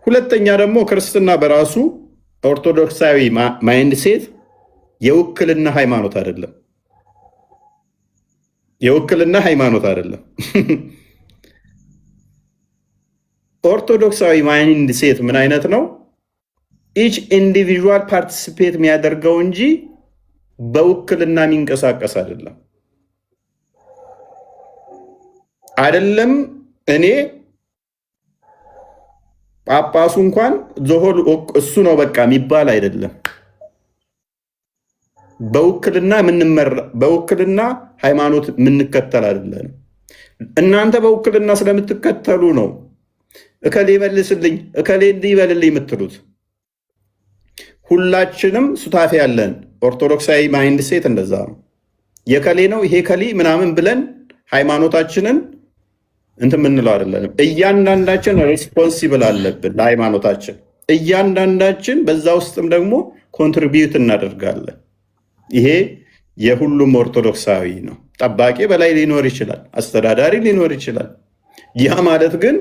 ሁለተኛ ደግሞ ክርስትና በራሱ ኦርቶዶክሳዊ ማይንድ ሴት የውክልና ሃይማኖት አይደለም። የውክልና ሃይማኖት አይደለም። ኦርቶዶክሳዊ ማይንድ ሴት ምን አይነት ነው? ኢች ኢንዲቪዥዋል ፓርቲሲፔት የሚያደርገው እንጂ በውክልና የሚንቀሳቀስ አይደለም። አይደለም እኔ ጳጳሱ እንኳን ዞሆል እሱ ነው በቃ የሚባል አይደለም። በውክልና የምንመራ በውክልና ሃይማኖት የምንከተል አይደለም። እናንተ በውክልና ስለምትከተሉ ነው እከሌ ይመልስልኝ እከሌ እንዲህ ይበልልኝ የምትሉት። ሁላችንም ሱታፌ ያለን ኦርቶዶክሳዊ ማይንድ ሴት እንደዛ ነው። የከሌ ነው ይሄ ከሌ ምናምን ብለን ሃይማኖታችንን እንትን የምንለው አይደለም። እያንዳንዳችን ሬስፖንሲብል አለብን ለሃይማኖታችን። እያንዳንዳችን በዛ ውስጥም ደግሞ ኮንትሪቢዩት እናደርጋለን። ይሄ የሁሉም ኦርቶዶክሳዊ ነው። ጠባቂ በላይ ሊኖር ይችላል፣ አስተዳዳሪ ሊኖር ይችላል። ያ ማለት ግን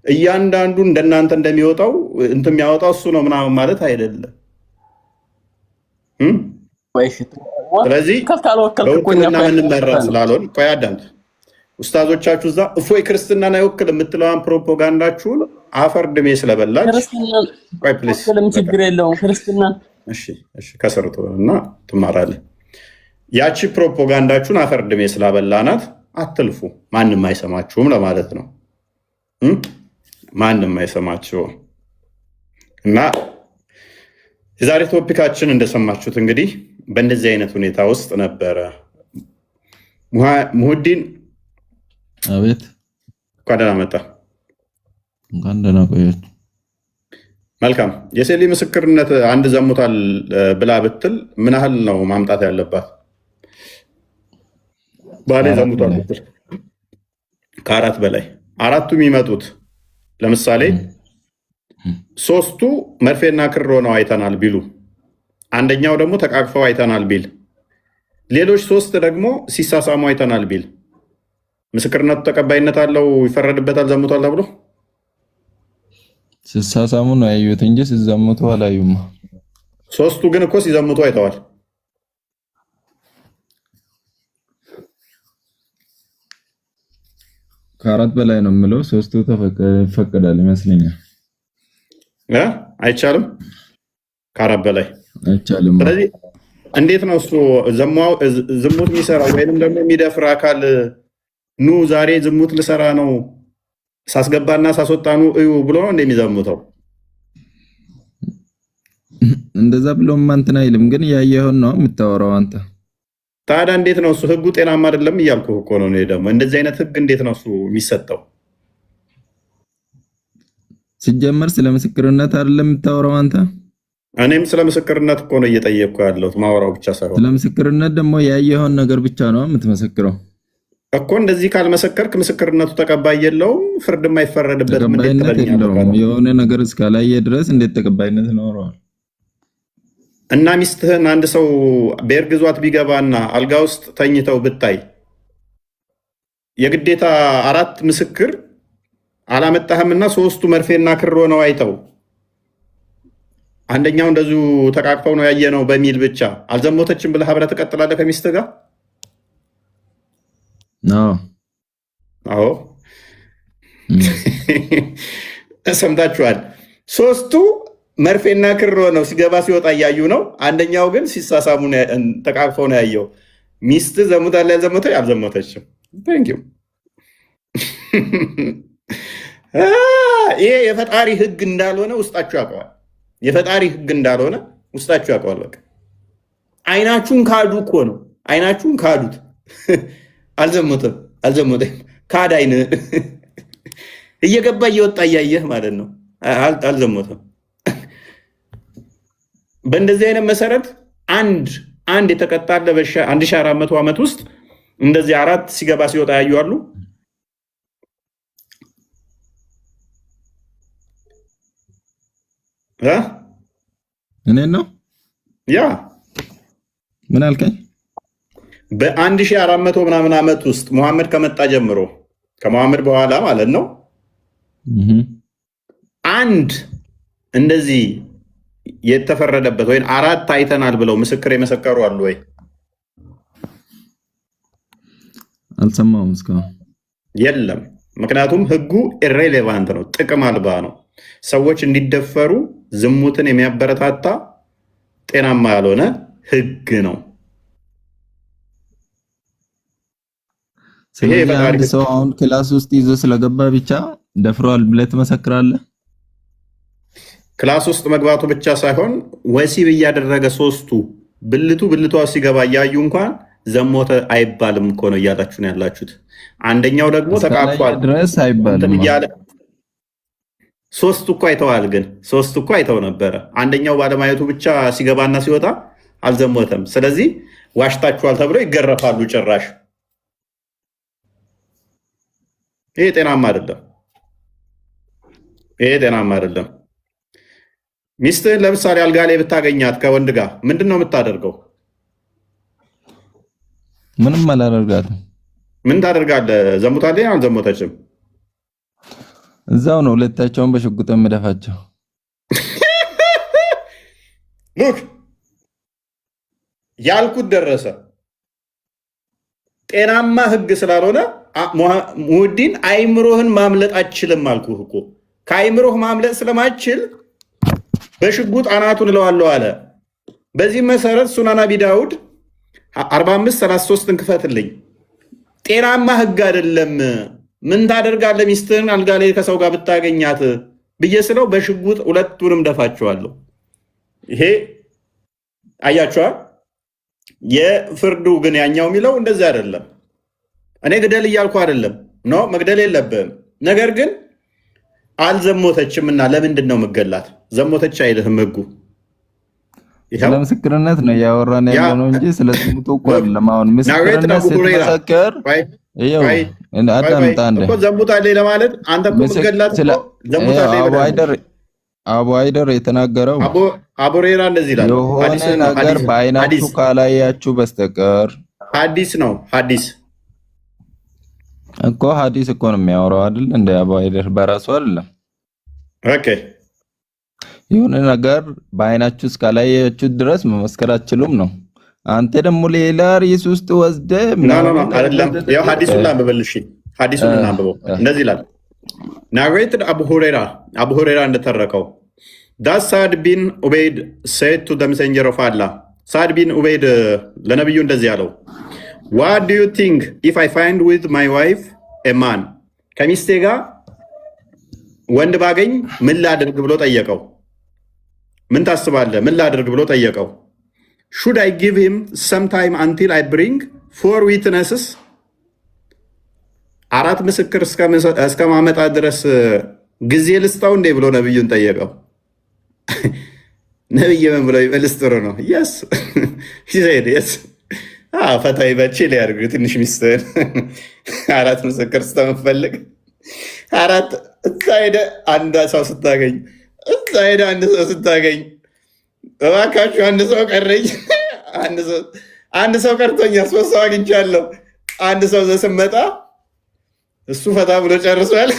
እያንዳንዱ እንደናንተ እንደሚወጣው እንትን የሚያወጣው እሱ ነው ምናምን ማለት አይደለም። ስለዚህ በውክልና የምንመራ ስላልሆን ቆይ አዳምጥ። ኡስታዞቻችሁ እዛ እፎይ ክርስትናን አይወክል የምትለዋን ፕሮፓጋንዳችሁን አፈር ድሜ ስለበላች ችግር የለውም ክርስትናን ከሰርቶ እና ትማራለህ። ያቺ ፕሮፓጋንዳችሁን አፈር ድሜ ስላበላናት አትልፉ። ማንም አይሰማችሁም ለማለት ነው። ማንም አይሰማችሁም። እና የዛሬ ቶፒካችን እንደሰማችሁት እንግዲህ በእንደዚህ አይነት ሁኔታ ውስጥ ነበረ። ሙሁዲን አቤት። እንኳን ደህና መጣ። እንኳን ደህና ቆያችሁ። መልካም። የሴሊ ምስክርነት አንድ ዘሙታል ብላ ብትል ምን ያህል ነው ማምጣት ያለባት? ባሌ ዘሙታል ብትል ከአራት በላይ አራቱ የሚመጡት ለምሳሌ ሶስቱ መርፌና ክር ሆነው አይተናል ቢሉ፣ አንደኛው ደግሞ ተቃቅፈው አይተናል ቢል፣ ሌሎች ሶስት ደግሞ ሲሳሳሙ አይተናል ቢል ምስክርነቱ ተቀባይነት አለው? ይፈረድበታል ዘሙቷል ተብሎ? ሲሳሳሙ ነው ያዩት እንጂ ሲዘሙቱ አላዩም። ሶስቱ ግን እኮ ሲዘሙቱ አይተዋል። ከአራት በላይ ነው የምለው። ሶስቱ ይፈቀዳል ይመስለኛል። አይቻልም። ከአራት በላይ አይቻልም። ስለዚህ እንዴት ነው እሱ ዝሙት የሚሰራው ወይንም ደግሞ የሚደፍር አካል ኑ ዛሬ ዝሙት ልሰራ ነው ሳስገባና ሳስወጣኑ እዩ ብሎ ነው እንደሚዘሙተው? እንደዛ ብሎም እንትን አይልም። ግን ያየኸውን ነው የምታወራው አንተ። ታዲያ እንዴት ነው እሱ? ህጉ ጤናማ አይደለም እያልኩ እኮ ነው። ደግሞ እንደዚህ አይነት ህግ እንዴት ነው እሱ የሚሰጠው? ሲጀመር ስለ ምስክርነት አይደለም የምታወራው አንተ። እኔም ስለ ምስክርነት እኮ ነው እየጠየቅኩ ያለሁት፣ ማወራው ብቻ ሳይሆን። ስለ ምስክርነት ደግሞ ያየኸውን ነገር ብቻ ነው የምትመሰክረው እኮ። እንደዚህ ካልመሰከርክ ምስክርነቱ ተቀባይ የለውም፣ ፍርድም አይፈረድበትም። ተቀባይነት የለውም። የሆነ ነገር እስካላየ ድረስ እንዴት ተቀባይነት ይኖረዋል? እና ሚስትህን አንድ ሰው በእርግዟት ቢገባና አልጋ ውስጥ ተኝተው ብታይ የግዴታ አራት ምስክር አላመጣህምና ሶስቱ መርፌና ክር ሆነው አይተው አንደኛው እንደዚሁ ተቃቅፈው ነው ያየነው በሚል ብቻ አልዘሞተችም ብለህ አብረህ ትቀጥላለህ ከሚስትህ ጋር? አዎ። ሰምታችኋል። ሶስቱ መርፌና ክር ሆነው ሲገባ ሲወጣ እያዩ ነው። አንደኛው ግን ሲሳሳሙ ተቃቅፈው ነው ያየው። ሚስት ዘሙታል ያልዘሞተ አልዘሞተችም። ይሄ የፈጣሪ ህግ እንዳልሆነ ውስጣችሁ ያውቀዋል። የፈጣሪ ህግ እንዳልሆነ ውስጣችሁ ያውቀዋል። በቃ አይናችሁን ካዱ እኮ ነው። አይናችሁን ካዱት። አልዘሞተም ካድ አይን እየገባ እየወጣ እያየህ ማለት ነው። አልዘሞተም። በእንደዚህ አይነት መሰረት አንድ የተቀጣለ በ1400 ዓመት ውስጥ እንደዚህ 4 ሲገባ ሲወጣ ያዩ አሉ። እኔን ነው ያ ምን አልከኝ? በ1400 ምናምን ዓመት ውስጥ መሐመድ ከመጣ ጀምሮ ከመሐመድ በኋላ ማለት ነው አንድ እንደዚህ የተፈረደበት ወይም 4 አይተናል ብለው ምስክር የመሰከሩ አሉ ወይ? አልሰማሁም እስካሁን። የለም። ምክንያቱም ህጉ ኢሬሌቫንት ነው፣ ጥቅም አልባ ነው። ሰዎች እንዲደፈሩ ዝሙትን የሚያበረታታ ጤናማ ያልሆነ ህግ ነው። ስለዚህ አንድ ሰው አሁን ክላስ ውስጥ ይዞ ስለገባ ብቻ ደፍሯል ብለህ ትመሰክራለህ? ክላስ ውስጥ መግባቱ ብቻ ሳይሆን ወሲብ እያደረገ ሶስቱ ብልቷ ሲገባ እያዩ እንኳን ዘሞተ አይባልም እኮ ነው እያላችሁ ነው ያላችሁት። አንደኛው ደግሞ ተቃቋል ድረስ አይባልም እያለ ሶስቱ እኮ አይተዋል። ግን ሶስቱ እኮ አይተው ነበረ። አንደኛው ባለማየቱ ብቻ ሲገባና ሲወጣ አልዘሞተም። ስለዚህ ዋሽታችኋል ተብለው ይገረፋሉ። ጭራሽ ይሄ ጤናማ አይደለም። ይሄ ጤናማ አይደለም። ሚስትህን ለምሳሌ አልጋ ላይ ብታገኛት ከወንድ ጋር ምንድን ነው የምታደርገው? ምንም አላደርጋትም። ምን ታደርጋለህ? ዘሙታለች አልዘሞተችም? እዛው ነው ሁለታቸውን በሽጉጥ የምደፋቸው። ሉክ ያልኩት ደረሰ። ጤናማ ህግ ስላልሆነ ሙህዲን አይምሮህን ማምለጥ አችልም አልኩህ እኮ። ከአይምሮህ ማምለጥ ስለማችል በሽጉጥ አናቱን እለዋለሁ አለ። በዚህ መሰረት ሱናን አቢ ዳውድ 45:33 ክፈትልኝ። ጤናማ ህግ አይደለም። ምን ታደርጋለህ? ሚስትህን አልጋ ላይ ከሰው ጋር ብታገኛት ብዬ ስለው በሽጉጥ ሁለቱንም ደፋቸዋለሁ። ይሄ አያቸዋል። የፍርዱ ግን ያኛው የሚለው እንደዚህ አይደለም። እኔ ግደል እያልኩ አይደለም። ኖ መግደል የለብህም። ነገር ግን አልዘሞተችም እና ለምንድን ነው የምገላት? ዘሞተች አይልህም ህጉ። ስለ ምስክርነት ነው እያወራን ያለው ነው እንጂ ስለ ዝሙት እኮ አይደለም። አሁን ምስክርነት ስትመሰክር አዳምጣ እንደ ዘሙታለች ለማለት አንተ እኮ የምትገላት ዘሙታለች አቡ አይደር የተናገረው አቡ ሁረይራ እንደዚህ ይላል። የሆነ ነገር በአይናችሁ ካላያችሁ በስተቀር ሐዲስ ነው። ሐዲስ እኮ ሐዲስ እኮ ነው የሚያወራው አይደል? እንደ አቡ አይደር በራሱ አይደለም። ኦኬ የሆነ ነገር በአይናችሁ እስካላያችሁ ድረስ መመስከር አትችሉም ነው። አንተ ደግሞ ሌላ ርዕስ ውስጥ ወስደህ አይደለም። ያው ሐዲሱን ላንብበልሽ። ሐዲሱን እናንብበው። እንደዚህ ይላል narrated Abu Huraira እንደተረከው that Sa'd bin Ubayd said to the messenger of Allah. Sa'd bin Ubayd ለነብዩ እንደዚህ ያለው what do you think if I find with my wife a man? ከሚስቴ ጋር ወንድ ባገኝ ምን ላድርግ ብሎ ጠየቀው። ምን ታስባለህ? ምን ላድርግ ብሎ ጠየቀው። should I give him some time until I bring 4 witnesses? 4 ምስክር እስከማመጣ ድረስ ጊዜ ልስጣው እንዴ ብሎ ነብዩን ጠየቀው። ነብዩ ምን ብሎ ይመልስ? ጥሩ ነው yes he said yes ፈታይ በቺ ሊያርግ ትንሽ ሚስትህን 4 ምስክር ስተምፈልግ 4 እዛ ሄደ አንድ ሰው ስታገኝ እባካችሁ አንድ ሰው ቀረኝ፣ አንድ ሰው ቀርቶኛል፣ 3 ሰው አግኝቻለሁ። አንድ ሰው ዘስመጣ እሱ ፈታ ብሎ ጨርሷል።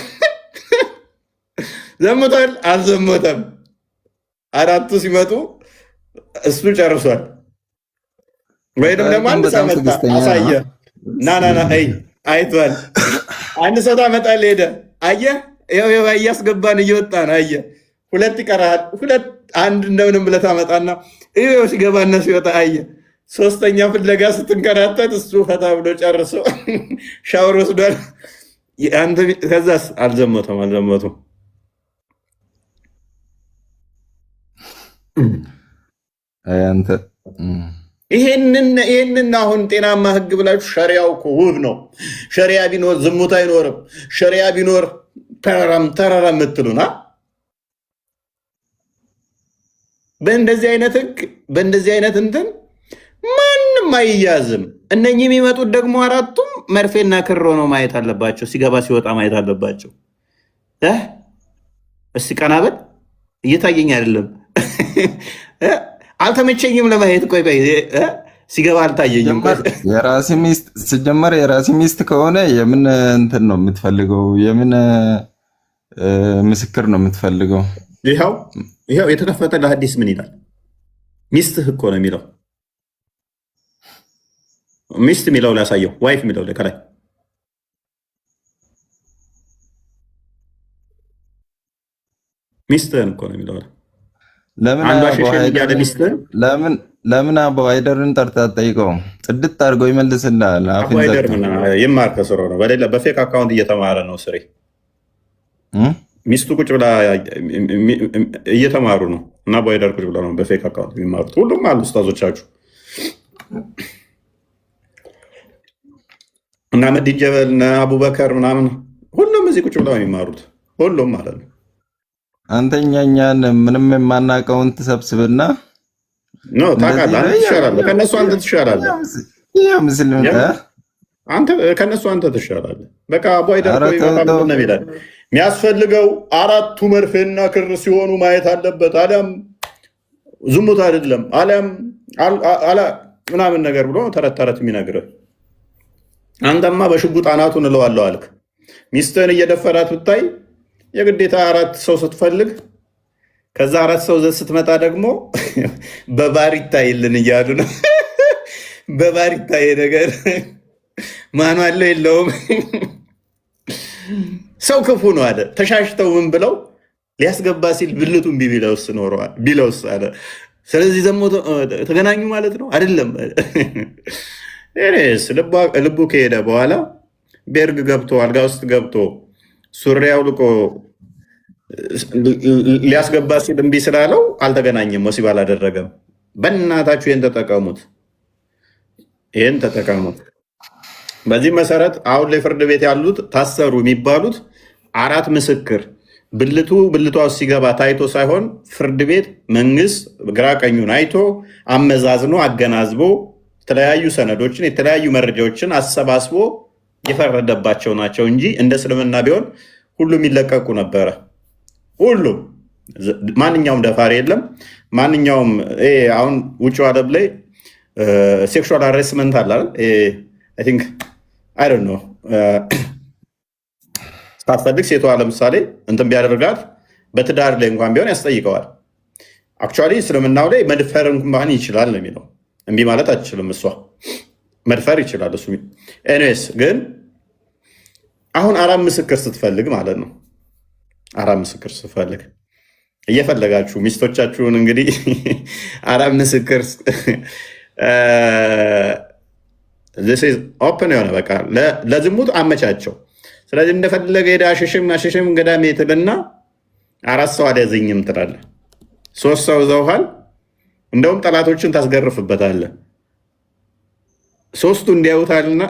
ዘሞታል አልዘሞተም? 4ቱ ሲመጡ እሱ ጨርሷል። ወይንም ደግሞ አንድ ሰው መጣ አሳየ፣ ና አይቷል። አንድ ሰው ታመጣለህ ሄደ አየህ ይኸው እያስገባን እየወጣን አየህ። ሁለት ይቀራል። ሁለት አንድ እንደምንም ብለህ ታመጣና ይኸው ሲገባና ሲወጣ አየህ። ሶስተኛ ፍለጋ ስትንከራተት እሱ ፈታ ብሎ ጨርሶ ሻወር ወስዷል። ከዛስ አልዘመቱም። ይሄንን አሁን ጤናማ ህግ ብላችሁ ሸሪያው እኮ ውብ ነው። ሸሪያ ቢኖር ዝሙት አይኖርም። ሸሪያ ቢኖር ተራራም የምትሉና በእንደዚህ አይነት ህግ በእንደዚህ አይነት እንትን ማንም አይያዝም። እነኚህ የሚመጡት ደግሞ አራቱም መርፌና ክር ነው ማየት አለባቸው። ሲገባ ሲወጣ ማየት አለባቸው። እስቲ ቀናበል እየታየኝ አይደለም አልተመቸኝም ለማየት። ቆይ ሲገባ አልታየኝም። ሲጀመር የራሲ ሚስት ከሆነ የምን እንትን ነው የምትፈልገው? የምን ምስክር ነው የምትፈልገው? ይኸው የተከፈተ ለሐዲስ ምን ይላል? ሚስትህ እኮ ነው የሚለው። ሚስት የሚለው ላሳየው። ዋይፍ የሚለው ከላይ ሚስትህን እኮ ነው የሚለው። ለምን አቡ ሃይደርን ጠርተህ አትጠይቀውም? ጽድት አድርገው ይመልስልሃል። ይማር ከስሮ ነው። በፌክ አካውንት እየተማረ ነው ስሬ። ሚስቱ ቁጭ ብላ እየተማሩ ነው እና አቡ ሃይደር ቁጭ ብላ ነው በፌክ አካውንት የሚማሩት። ሁሉም አሉ ኡስታዞቻችሁ እና መዲን ጀበል እና አቡበከር ምናምን ሁሉም እዚህ ቁጭ ብላ የሚማሩት ሁሉም ማለት ነው። አንተኛኛን ምንም የማናውቀውን ትሰብስብና ታውቃለህ፣ ትሻላለህ። ከነሱ አንተ ትሻላለህ። ከነሱ አንተ ትሻላለህ። በቃ አቡ ሃይደር ነው ይላል። የሚያስፈልገው አራቱ መርፌና ክር ሲሆኑ ማየት አለበት። አሊያም ዝሙት አይደለም አሊያም ምናምን ነገር ብሎ ተረት የሚነግርህ። አንተማ በሽጉጥ አናቱን እለዋለሁ አልክ። ሚስትህን እየደፈራት ብታይ የግዴታ አራት ሰው ስትፈልግ ከዛ አራት ሰው ዘንድ ስትመጣ ደግሞ በባር ይታይልን እያሉ ነው። በባር ይታይ ነገር ማኑ አለው የለውም። ሰው ክፉ ነው አለ። ተሻሽተው ምን ብለው ሊያስገባ ሲል ብልቱን ቢለውስ አለ። ስለዚህ ዘሞ ተገናኙ ማለት ነው አይደለም። ልቡ ከሄደ በኋላ ቤርግ ገብቶ አልጋ ውስጥ ገብቶ ሱሪ አውልቆ ሊያስገባ ሲል እምቢ ስላለው አልተገናኘም፣ ወሲብ አላደረገም። በእናታችሁ ይህን ተጠቀሙት። በዚህ መሰረት አሁን ላይ ፍርድ ቤት ያሉት ታሰሩ የሚባሉት አራት ምስክር ብልቷ ውስጥ ሲገባ ታይቶ ሳይሆን ፍርድ ቤት መንግስት ግራ ቀኙን አይቶ አመዛዝኖ አገናዝቦ የተለያዩ ሰነዶችን የተለያዩ መረጃዎችን አሰባስቦ የፈረደባቸው ናቸው እንጂ እንደ እስልምና ቢሆን ሁሉም ይለቀቁ ነበረ። ሁሉም ማንኛውም ደፋሪ የለም። ማንኛውም አሁን ውጭ ዓለም ላይ ሴክሹዋል ሃራስመንት አለ ሳትፈልግ ሴቷ ለምሳሌ እንትን ቢያደርጋት በትዳር ላይ እንኳን ቢሆን ያስጠይቀዋል። አክቹዋሊ እስልምናው ላይ መድፈር እንኳን ይችላል ነው የሚለው። እምቢ ማለት አትችልም። እሷ መድፈር ይችላል እሱ። ኤኒዌይስ ግን አሁን አራት ምስክር ስትፈልግ ማለት ነው። አራት ምስክር ስትፈልግ እየፈለጋችሁ ሚስቶቻችሁን እንግዲህ አራት ምስክር ኦፕን የሆነ በቃ ለዝሙት አመቻቸው። ስለዚህ እንደፈለገ ሄዳ አሸሽም ገዳሜ ትልና አራት ሰው አልያዘኝም ትላለህ። ሶስት ሰው ዘውሃል። እንደውም ጠላቶችን ታስገርፍበታለህ። ሶስቱ እንዲያዩ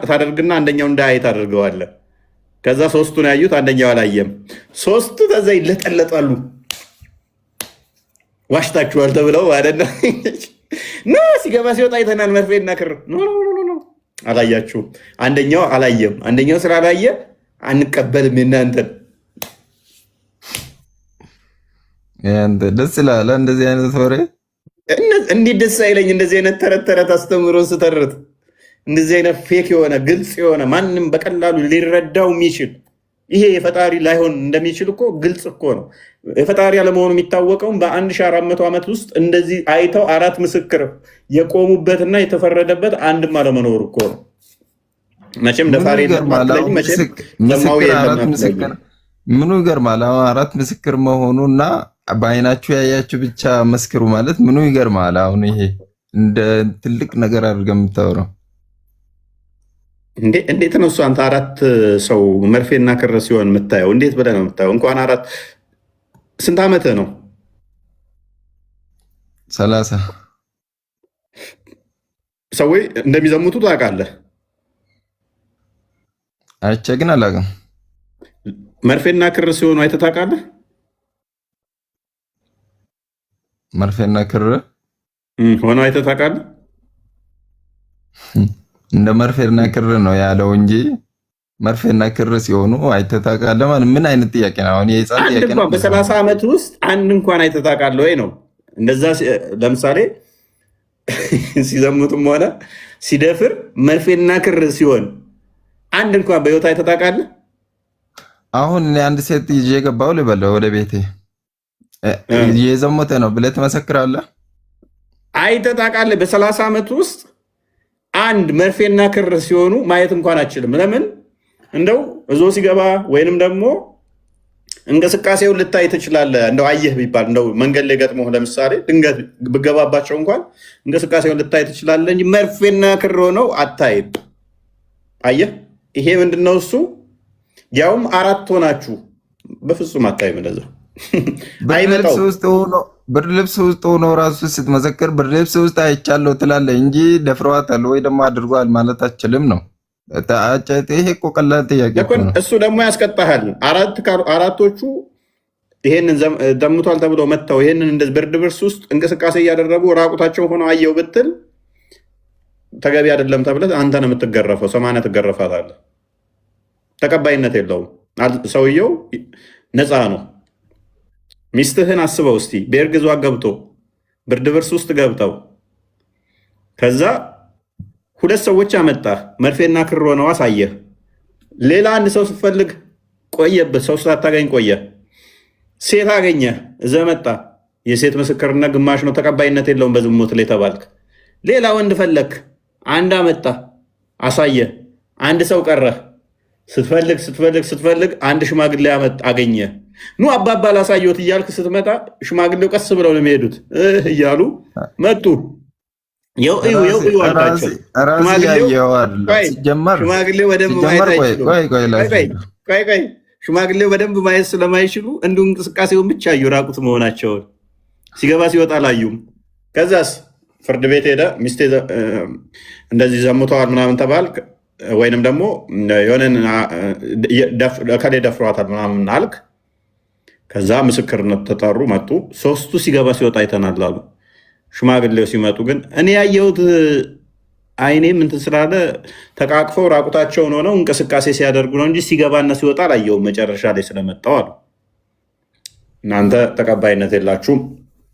ታደርግና አንደኛው እንዳያይ ታደርገዋለህ። ከዛ ሶስቱን ያዩት አንደኛው አላየም። ሶስቱ ከዛ ይለጠለጣሉ። ዋሽታችኋል ተብለው ማለት ነው። ሲገባ ሲወጣ አይተናል፣ መርፌና ክር አላያችሁም። አንደኛው አላየም። አንደኛው ስላላየ አንቀበልም የእናንተን። ደስ ይላል እንደዚህ አይነት ወሬ። እንዴት ደስ አይለኝ? እንደዚህ አይነት ተረት አስተምሮ ስተርት እንደዚህ አይነት ፌክ የሆነ ግልጽ የሆነ ማንም በቀላሉ ሊረዳው የሚችል ይሄ የፈጣሪ ላይሆን እንደሚችል እኮ ግልጽ እኮ ነው። የፈጣሪ አለመሆኑ የሚታወቀውም በ1400 ዓመት ውስጥ እንደዚህ አይተው አራት ምስክር የቆሙበትና የተፈረደበት አንድም አለመኖሩ እኮ ነው። መቼም ደፋሪ ምኑ ይገርማል? አሁን 4 ምስክር መሆኑና በአይናችሁ ያያችሁ ብቻ መስክሩ ማለት ምኑ ይገርማል? አሁን ይሄ እንደ ትልቅ ነገር አድርገህ የምታወራው እንዴት ነው እሱ? አንተ 4 ሰው መርፌና ክር ሲሆን የምታየው እንዴት ብለህ ነው የምታየው? እንኳን 4 ስንት ዓመትህ ነው? 30 ሰዎች እንደሚዘሙቱ ታውቃለህ? አይቼ ግን አላውቅም። መርፌና ክር ሲሆኑ አይተህ ታውቃለህ? መርፌና ክር ሆነው አይተህ ታውቃለህ? እንደ መርፌና ክር ነው ያለው እንጂ መርፌና ክር ሲሆኑ አይተህ ታውቃለህ ማለት ምን አይነት ጥያቄ ነው? አሁን የህፃን ጥያቄ ነው። በ30 ዓመት ውስጥ አንድ እንኳን አይተህ ታውቃለህ ወይ ነው? እንደዛ ለምሳሌ ሲዘሙትም ሆነ ሲደፍር መርፌና ክር ሲሆን አንድ እንኳን በህይወት አይተህ ታውቃለህ? አሁን እኔ አንድ ሴት ይዤ ገባሁ ልበለው ወደ ቤቴ የዘሞተ ነው ብለህ ትመሰክራለህ? አይተህ ታውቃለህ? በ30 ዓመት ውስጥ አንድ መርፌና ክር ሲሆኑ ማየት እንኳን አችልም። ለምን? እንደው እዞ ሲገባ ወይንም ደግሞ እንቅስቃሴውን ልታይ ትችላለህ። እንደው አየህ ቢባል እንደው መንገድ ላይ ገጥሞ ለምሳሌ ድንገት ብገባባቸው እንኳን እንቅስቃሴውን ልታይ ትችላለህ እንጂ መርፌና ክር ሆነው አታይም። አየህ፣ ይሄ ምንድነው እሱ? ያውም 4 ሆናችሁ በፍጹም አታይም። እንደዛ ብርድ ልብስ ውስጥ ሆኖ ራሱ ስትመሰክር ብርድ ልብስ ውስጥ አይቻለሁ ትላለህ እንጂ ደፍረዋታል ወይ ደግሞ አድርጓል ማለት አችልም ነው። ይሄ እኮ ቀላል ጥያቄ ነው። እሱ ደግሞ ያስቀጣሃል። 4ቶቹ ይሄንን ዘምቷል ተብሎ መጥተው ይሄንን እንደዚህ ብርድ ልብስ ውስጥ እንቅስቃሴ እያደረጉ ራቁታቸው ሆነው አየው ብትል ተገቢ አይደለም ተብለህ አንተ ነው የምትገረፈው። 80 ትገረፋታለህ። ተቀባይነት የለውም። ሰውየው ነፃ ነው። ሚስትህን አስበው እስቲ በእርግዟ ገብቶ ብርድ ልብስ ውስጥ ገብተው ከዛ 2 ሰዎች አመጣህ፣ መርፌና ክር ሆነው አሳየህ። ሌላ አንድ ሰው ስትፈልግ ቆየበት፣ ሰው ሳታገኝ ቆየ። ሴት አገኘህ፣ እዘህ መጣ። የሴት ምስክርነት ግማሽ ነው፣ ተቀባይነት የለውም በዝሙት ላይ ተባልክ። ሌላ ወንድ ፈለክ፣ አንድ አመጣ አሳየህ። አንድ ሰው ቀረህ። ስትፈልግ አንድ ሽማግሌ አገኘ። ኑ አባባ ላሳየዎት እያልክ ስትመጣ ሽማግሌው ቀስ ብለው ነው የሚሄዱት እያሉ መጡ። ሽማግሌው በደንብ ማየት ስለማይችሉ እንዲሁ እንቅስቃሴውን ብቻ አዩ፣ ራቁት መሆናቸውን። ሲገባ ሲወጣ አላዩም። ከዛስ ፍርድ ቤት ሄደ። ሚስቴ እንደዚህ ዘሙተዋል ምናምን ተባልክ፣ ወይንም ደግሞ የሆነን ከሌ ደፍሯታል ምናምን አልክ። ከዛ ምስክርነት ተጠሩ፣ መጡ። 3ቱ ሲገባ ሲወጣ አይተናል አሉ። ሽማግሌው ሲመጡ ግን እኔ ያየሁት አይኔም እንትን ስላለ ተቃቅፈው ራቁታቸውን ሆነው እንቅስቃሴ ሲያደርጉ ነው እንጂ ሲገባና ሲወጣ አላየሁም፣ መጨረሻ ላይ ስለመጣው አሉ። እናንተ ተቀባይነት የላችሁም።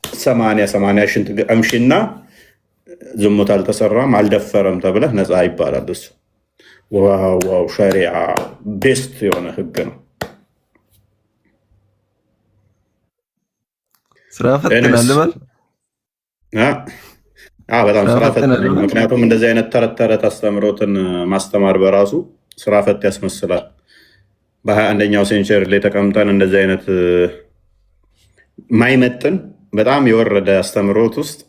80 ሽንት ቀምሽና ዝሙት አልተሰራም አልደፈረም ተብለህ ነፃ ይባላል። እሱ ዋው ሸሪዓ ቤስት የሆነ ህግ ነው። ስራ ፈትናል በል በጣም ስራ ፈትናል። ምክንያቱም እንደዚህ አይነት ተረት ተረት አስተምሮትን ማስተማር በራሱ ስራ ፈት ያስመስላል። በ21ኛው ሴንቸሪ ላይ ተቀምጠን እንደዚህ አይነት ማይመጥን በጣም የወረደ አስተምሮት ውስጥ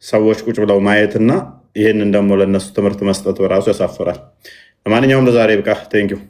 ሰዎች ቁጭ ብለው ማየትና ይህንን ደግሞ ለእነሱ ትምህርት መስጠት በራሱ ያሳፍራል። ለማንኛውም ለዛሬ ብቃ። ቴንኪው